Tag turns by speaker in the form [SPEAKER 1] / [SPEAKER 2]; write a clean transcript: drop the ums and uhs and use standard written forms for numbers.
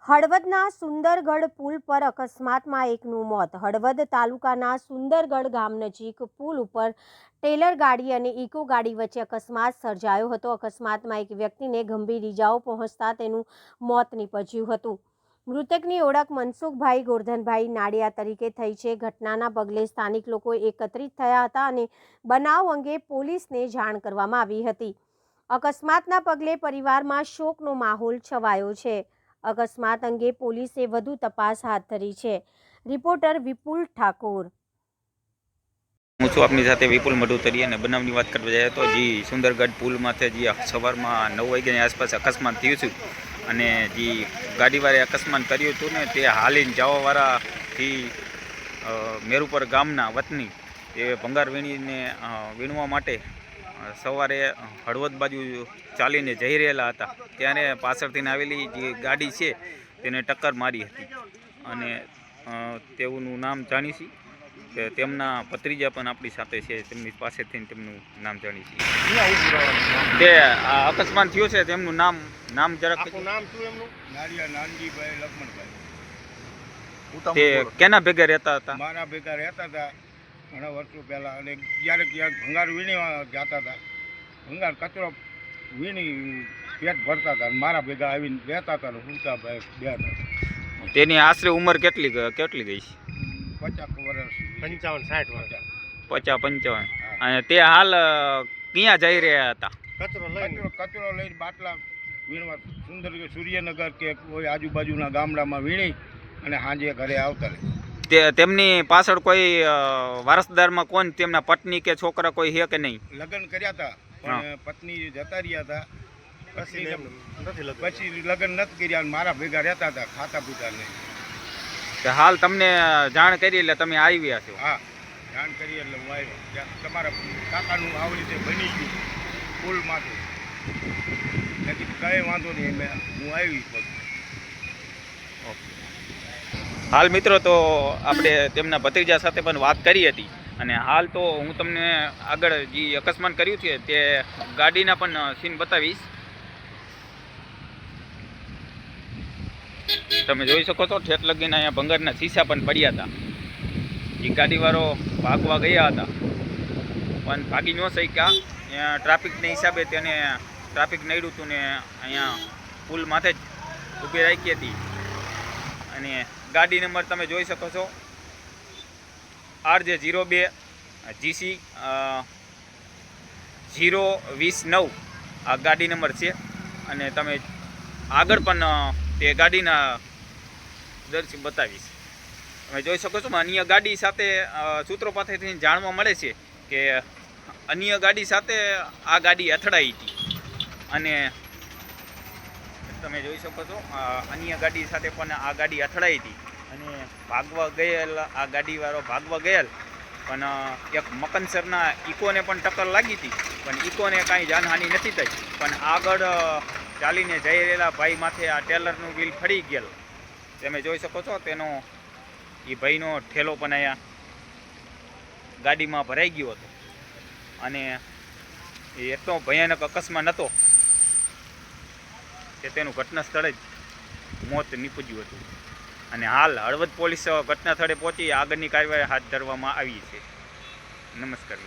[SPEAKER 1] હળવદના સુંદરગઢ પુલ પર અકસ્માતમાં એકનું મોત. હળવદ તાલુકાના સુંદરગઢ ગામ નજીક પુલ ઉપર ટેલર ગાડી અને ઇકો ગાડી વચ્ચે અકસ્માત સર્જાયો હતો. અકસ્માતમાં એક વ્યક્તિને ગંભીર ઇજાઓ પહોંચતા તેનું મોત નીપજ્યું હતું. મૃતકની ઓળખ મનસુખભાઈ ગોરધનભાઈ નાડિયા તરીકે થઈ છે. ઘટનાના પગલે સ્થાનિક લોકો એકત્રિત થયા હતા અને બનાવ અંગે પોલીસને જાણ કરવામાં આવી હતી. અકસ્માતના પગલે પરિવારમાં શોકનો માહોલ છવાયો છે. અકસ્માત અંગે પોલીસે વધુ તપાસ હાથ ધરી છે. રિપોર્ટર વિપુલ ઠાકોર.
[SPEAKER 2] હું છું આપની સાથે વિપુલ મઢુતરી અને બનાવની વાત કરવા જાય તો સુંદરગઢ પુલમાંથી જે સવારમાં 9 વાગ્યાની આસપાસ અકસ્માત થયું હતું અને જે ગાડીવાળાએ અકસ્માત કર્યું હતું ને તે હાલીને જવાવાળાથી મેરુપર ગામના વતની એ ભંગાર વીણવા માટે સવારે હળવદ બાજુ ચાલીને જઈ રહેલા હતા ત્યારે પાછળથી આવેલી જે ગાડી છે તેને ટક્કર મારી હતી અને તેઓનું નામ જાણીશી કે તેમના ભત્રીજા પણ આપણી સાથે છે. તેમની પાસેથી તેમનું નામ જાણીશી. તે અકસ્માત થયો છે તેમનું નામ જરાક
[SPEAKER 3] નામ શું એમનું? નારિયા નાનજીભાઈ લક્ષ્મણભાઈ.
[SPEAKER 2] તે કેના ભેગા રહેતા હતા?
[SPEAKER 3] મારા ભેગા રહેતા હતા ઘણા વર્ષો પહેલાં. અને ક્યારેક ભંગાર વીણીમાં જતા હતા. ભંગાર કચરો વીણી પેટ ભરતા હતા. મારા ભેગા આવીને રહેતા હતા ને ઉડતા બે હતા.
[SPEAKER 2] તેની આશરે ઉંમર કેટલી ગઈ છે?
[SPEAKER 3] 50 વર્ષ, 55-60 વર્ષ.
[SPEAKER 2] 50-55. અને તે હાલ ક્યાં જઈ રહ્યા હતા?
[SPEAKER 3] કચરો લઈને બાટલા વીણવા સૂર્યનગર કે કોઈ આજુબાજુના ગામડામાં વીણી અને સાંજે ઘરે આવતા રહે.
[SPEAKER 2] તેમની પાછળ કોઈ વારસદારમાં કોણ, તેમના પત્ની કે છોકરા કોઈ છે કે નહીં?
[SPEAKER 3] લગ્ન કર્યા હતા પણ પત્ની જતા રહ્યા હતા. પછી લગ્ન નથી કર્યા. મારા ભેગા રહેતા હતા ખાતા પીતા નહીં.
[SPEAKER 2] હાલ તમને જાણ કરી એટલે તમે આવ્યા છો?
[SPEAKER 3] હા, જાણ કરી એટલે હું આવ્યો. તમારા કાકાનું આવી રીતે બની ગયું પુલમાંથી. કંઈ વાંધો નહીં, હું આવી.
[SPEAKER 2] હાલ મિત્રો, તો આપણે તેમના ભત્રીજા સાથે પણ વાત કરી હતી અને હાલ તો હું તમને આગળ જે અકસ્માત કર્યું છે તે ગાડીના પણ સીન બતાવીશ. તમે જોઈ શકો છો ઠેઠ લગીને અહીંયા ભંગારના શીશા પણ પડ્યા હતા. એ ગાડીવાળો ભાગવા ગયા હતા પણ ભાગી ન શક્યા. અહીંયા ટ્રાફિકના હિસાબે તેને ટ્રાફિક નડ્યું હતું ને અહીંયા પુલ માથે જ ઊભી રાખી હતી. અને ગાડી નંબર તમે જોઈ શકો છો RJ02 GC 029 આ ગાડી નંબર છે. અને તમે આગળ પણ તે ગાડીના દર્શક બતાવીશ. તમે જોઈ શકો છો અન્ય ગાડી સાથે સૂત્રો પાસેથી જાણવા મળે છે કે અન્ય ગાડી સાથે આ ગાડી અથડાઈ હતી. અને તમે જોઈ શકો છો અન્ય ગાડી સાથે પણ આ ગાડી અથડાઈ હતી અને ભાગવા ગયેલ આ ગાડીવાળો ભાગવા ગયેલ પણ એક મકનસરના ઇકોને પણ ટક્કર લાગી હતી પણ ઇકોને કાંઈ જાનહાનિ નથી થઈ. પણ આગળ ચાલીને જઈ રહેલા ભાઈ માથે આ ટેલરનું વ્હીલ ફરી ગયેલ. તમે જોઈ શકો છો તેનો એ ભાઈનો ઠેલો પણ અહીંયા ગાડીમાં ભરાઈ ગયો હતો અને એ એટલો ભયાનક અકસ્માત હતો કે તેનું ઘટના સ્થળે જ મોત નીપજ્યું હતું. અને હાલ હળવદ પોલીસ ઘટના સ્થળે પહોંચી આગળની કાર્યવાહી હાથ ધરવામાં આવી છે. નમસ્કાર.